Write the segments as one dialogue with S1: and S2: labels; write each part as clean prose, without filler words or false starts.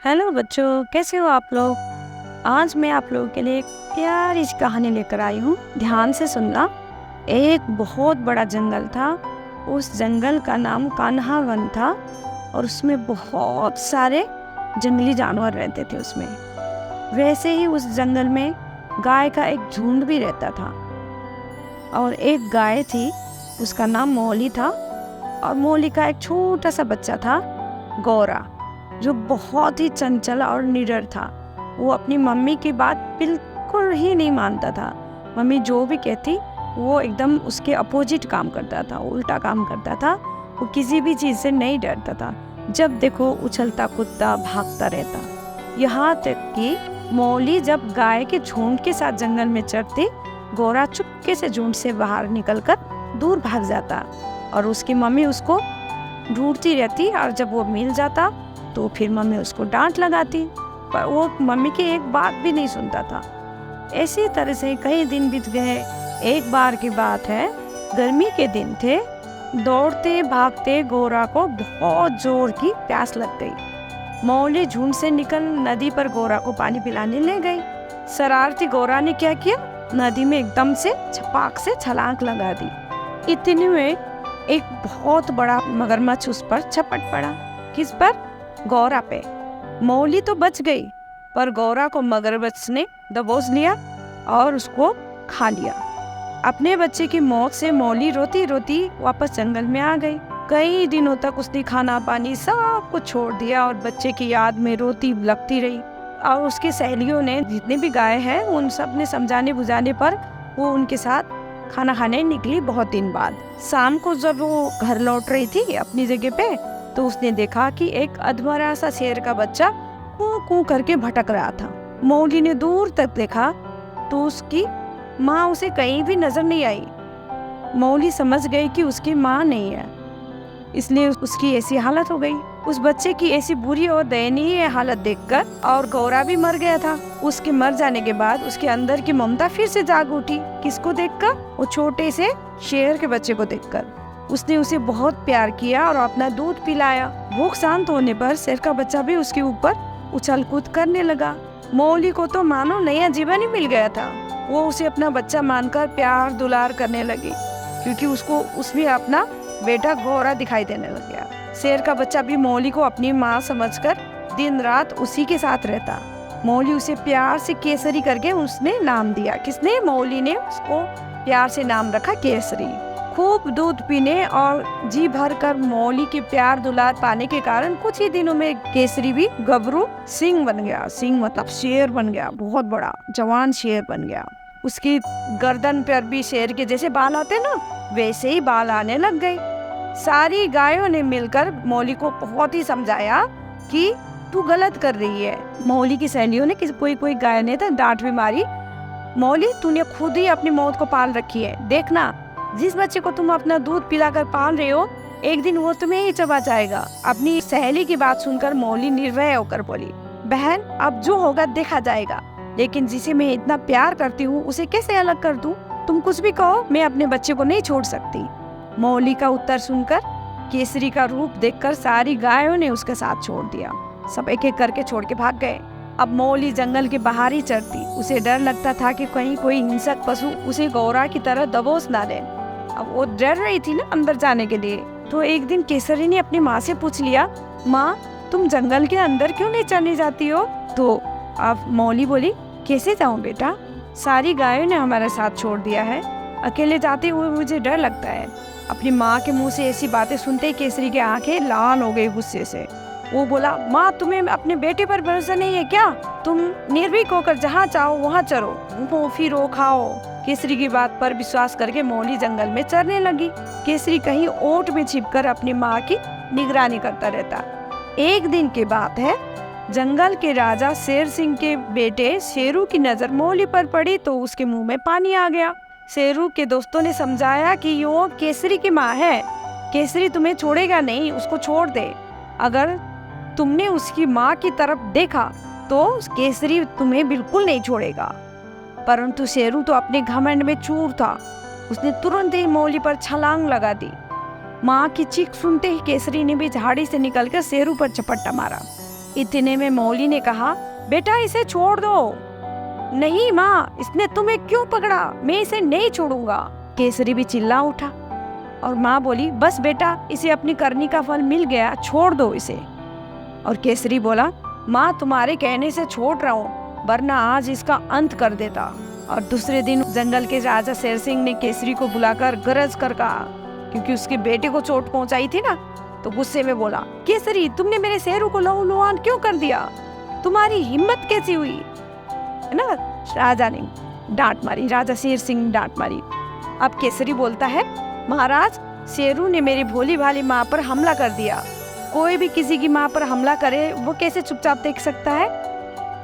S1: Hello बच्चों, कैसे हो आप लोग। आज मैं आप लोगों के लिए एक प्यारी सी कहानी लेकर आई हूँ। ध्यान से सुनना। एक बहुत बड़ा जंगल था। उस जंगल का नाम कान्हा वन था और उसमें बहुत सारे जंगली जानवर रहते थे उसमें। वैसे ही उस जंगल में गाय का एक झुंड भी रहता था और एक गाय थी, उसका नाम मौली था। और मौली का एक छोटा सा बच्चा था, गौरा, जो बहुत ही चंचल और निडर था। वो अपनी मम्मी की बात बिल्कुल ही नहीं मानता था। मम्मी जो भी कहती वो एकदम उसके अपोजिट काम करता था, उल्टा काम करता था। वो किसी भी चीज़ से नहीं डरता था। जब देखो उछलता कूदता भागता रहता। यहाँ तक कि मौली जब गाय के झुंड के साथ जंगल में चढ़ती, गौरा चुपके से झुंड से बाहर निकलकर दूर भाग जाता और उसकी मम्मी उसको ढूंढती रहती। और जब वो मिल जाता तो फिर मम्मी उसको डांट लगाती, पर वो मम्मी की एक बात भी नहीं सुनता था। इसी तरह से कई दिन बीत गए। एक बार की बात है, गर्मी के दिन थे। दौड़ते भागते गौरा को बहुत जोर की प्यास लग गई। मौली झुंड से निकल नदी पर गौरा को पानी पिलाने ले गई। शरारती गौरा ने क्या किया, नदी में एकदम से छपाक से छलांग लगा दी। इतने में एक बहुत बड़ा मगरमच्छ उस पर झपट पड़ा। किस पर? गौरा पे। मौली तो बच गई, पर गौरा को मगरमच्छ ने दबोच लिया और उसको खा लिया। अपने बच्चे की मौत से मौली रोती रोती वापस जंगल में आ गई। कई दिनों तक उसने खाना पानी सब कुछ छोड़ दिया और बच्चे की याद में रोती लगती रही। और उसकी सहेलियों ने, जितने भी गाय हैं, उन सब ने समझाने बुझाने पर वो उनके साथ खाना खाने निकली। बहुत दिन बाद शाम को जब वो घर लौट रही थी अपनी जगह पे, तो उसने देखा कि एक अधमरा सा शेर का बच्चा कूं कूं करके भटक रहा था। मौली ने दूर तक देखा तो उसकी माँ उसे कहीं भी नजर नहीं आई। मौली समझ गई कि उसकी माँ नहीं है, इसलिए उसकी ऐसी हालत हो गई। उस बच्चे की ऐसी बुरी और दयनीय हालत देखकर, और गौरा भी मर गया था, उसके मर जाने के बाद उसके अंदर की ममता फिर से जाग उठी। किसको देखकर? वो छोटे से शेर के बच्चे को देखकर। उसने उसे बहुत प्यार किया और अपना दूध पिलाया। भूख शांत होने पर शेर का बच्चा भी उसके ऊपर उछल कूद करने लगा। मौली को तो मानो नया जीवन ही मिल गया था। वो उसे अपना बच्चा मानकर प्यार दुलार करने लगी, क्योंकि उसको उसमें अपना बेटा गौरा दिखाई देने लग गया। शेर का बच्चा भी मौली को अपनी माँ समझकर दिन रात उसी के साथ रहता। मौली उसे प्यार से केसरी करके उसने नाम दिया। किसने? मौली ने उसको प्यार से नाम रखा केसरी। खूब दूध पीने और जी भर कर मौली के प्यार दुलार पाने के कारण कुछ ही दिनों में केसरी भी गबरू सिंह बन गया। सिंह मतलब शेर बन गया, बहुत बड़ा जवान शेर बन गया। उसकी गर्दन पर भी शेर के जैसे बाल आते ना, वैसे ही बाल आने लग गए। सारी गायों ने मिलकर मौली को बहुत ही समझाया कि तू गलत कर रही है। मौली की सहेलियों ने, कोई गाय ने तो डांट भी मारी, मौली तूने खुद ही अपनी मौत को पाल रखी है। देखना, जिस बच्चे को तुम अपना दूध पिलाकर पाल रहे हो, एक दिन वो तुम्हें ही चबा जाएगा। अपनी सहेली की बात सुनकर मौली निर्भय होकर बोली, बहन अब जो होगा देखा जाएगा, लेकिन जिसे मैं इतना प्यार करती हूँ उसे कैसे अलग कर दूं? तुम कुछ भी कहो, मैं अपने बच्चे को नहीं छोड़ सकती। मौली का उत्तर सुनकर केसरी का रूप देखकर सारी गायों ने उसके साथ छोड़ दिया। सब एक एक करके छोड़ के भाग गए। अब मौली जंगल के बाहर ही चढ़ती। उसे डर लगता था कि कहीं कोई हिंसक पशु उसे गौरा की तरह दबोच ना दे। अब वो डर रही थी ना अंदर जाने के लिए। तो एक दिन केसरी ने अपनी माँ से पूछ लिया, माँ तुम जंगल के अंदर क्यों नहीं चली जाती हो? तो अब मौली बोली, कैसे जाऊँ बेटा, सारी गायों ने हमारे साथ छोड़ दिया है, अकेले जाते हुए मुझे डर लगता है। अपनी माँ के मुंह से ऐसी बातें सुनते ही केसरी की आंखें लाल हो गई गुस्से से। वो बोला, माँ तुम्हें अपने बेटे पर भरोसा नहीं है क्या? तुम निर्भीक होकर जहाँ चाहो वहाँ चरो, घूमो फिरो खाओ। केसरी की बात पर विश्वास करके मौली जंगल में चरने लगी। केसरी कहीं ओट में छिपकर अपनी माँ की निगरानी करता रहता। एक दिन की बात है, जंगल के राजा शेर सिंह के बेटे शेरू की नजर मौली पर पड़ी तो उसके मुंह में पानी आ गया। शेरू के दोस्तों ने समझाया कि वो केसरी की माँ है, केसरी तुम्हें छोड़ेगा नहीं, उसको छोड़ दे। अगर तुमने उसकी माँ की तरफ देखा तो केसरी तुम्हें बिल्कुल नहीं छोड़ेगा। परंतु शेरू तो अपने घमंड में चूर था। उसने तुरंत ही मौली पर छलांग लगा दी। माँ की चीख सुनते ही केसरी ने भी झाड़ी से निकलकर शेरू पर झपट्टा मारा। इतने में मौली ने कहा, बेटा इसे छोड़ दो। नहीं माँ, इसने तुम्हें क्यों पकड़ा? मैं इसे नहीं छोड़ूंगा। केसरी भी चिल्ला उठा और माँ बोली, बस बेटा, इसे अपनी करनी का फल मिल गया, छोड़ दो इसे। और केसरी बोला, माँ तुम्हारे कहने से छोड़ रहा हूँ, वरना आज इसका अंत कर देता। और दूसरे दिन जंगल के राजा शेर सिंह ने केसरी को बुलाकर गरज कर कहा, क्योंकि उसके बेटे को चोट पहुंचाई थी ना, तो गुस्से में बोला, केसरी तुमने मेरे शेरों को लहूलुहान क्यों कर दिया? तुम्हारी हिम्मत कैसी हुई? है ना, राजा ने डांट मारी, राजा शेर सिंह ने डांट मारी। अब केसरी बोलता है, महाराज शेरू ने मेरी भोली भाली माँ पर हमला कर दिया। कोई भी किसी की माँ पर हमला करे वो कैसे चुपचाप देख सकता है?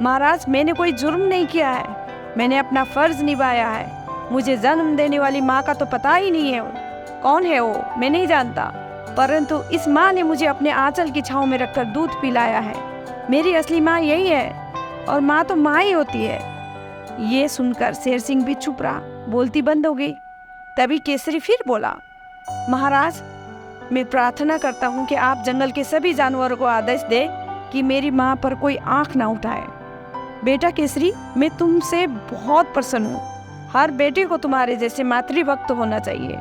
S1: महाराज मैंने कोई जुर्म नहीं किया है, मैंने अपना फर्ज निभाया है। मुझे जन्म देने वाली माँ का तो पता ही नहीं है, कौन है वो मैं नहीं जानता, परंतु इस माँ ने मुझे अपने आंचल की छांव में रखकर दूध पिलाया है। मेरी असली माँ यही है, और माँ तो माँ ही होती है। ये सुनकर शेर सिंह भी चुप रहा, बोलती बंद हो गई। तभी केसरी फिर बोला, महाराज मैं प्रार्थना करता हूँ कि आप जंगल के सभी जानवरों को आदेश दे कि मेरी माँ पर कोई आंख ना उठाए। बेटा केसरी, मैं तुमसे बहुत प्रसन्न हूँ। हर बेटे को तुम्हारे जैसे मातृभक्त होना चाहिए।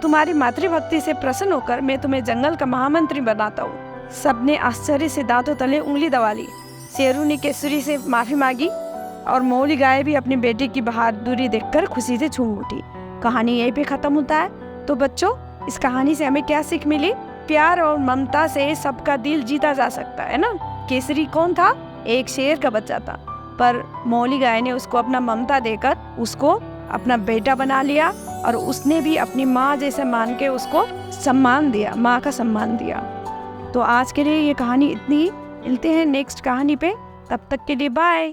S1: तुम्हारी मातृभक्ति से प्रसन्न होकर मैं तुम्हें जंगल का महामंत्री बनाता हूँ। सबने आश्चर्य से दांतों तले उंगली दबा ली। शेरू ने केसरी से माफी मांगी और मौली गाय भी अपने बेटे की बहादुरी देखकर खुशी से झूम उठी। कहानी यहीं पे खत्म होता है। तो बच्चों, इस कहानी से हमें क्या सीख मिली? प्यार और ममता से सबका दिल जीता जा सकता है ना। केसरी कौन था? एक शेर का बच्चा था, पर मौली गाय ने उसको अपना ममता देकर उसको अपना बेटा बना लिया, और उसने भी अपनी माँ जैसे मान के उसको सम्मान दिया, माँ का सम्मान दिया। तो आज के लिए ये कहानी इतनी ही। मिलते हैं नेक्स्ट कहानी पे, तब तक के लिए बाय।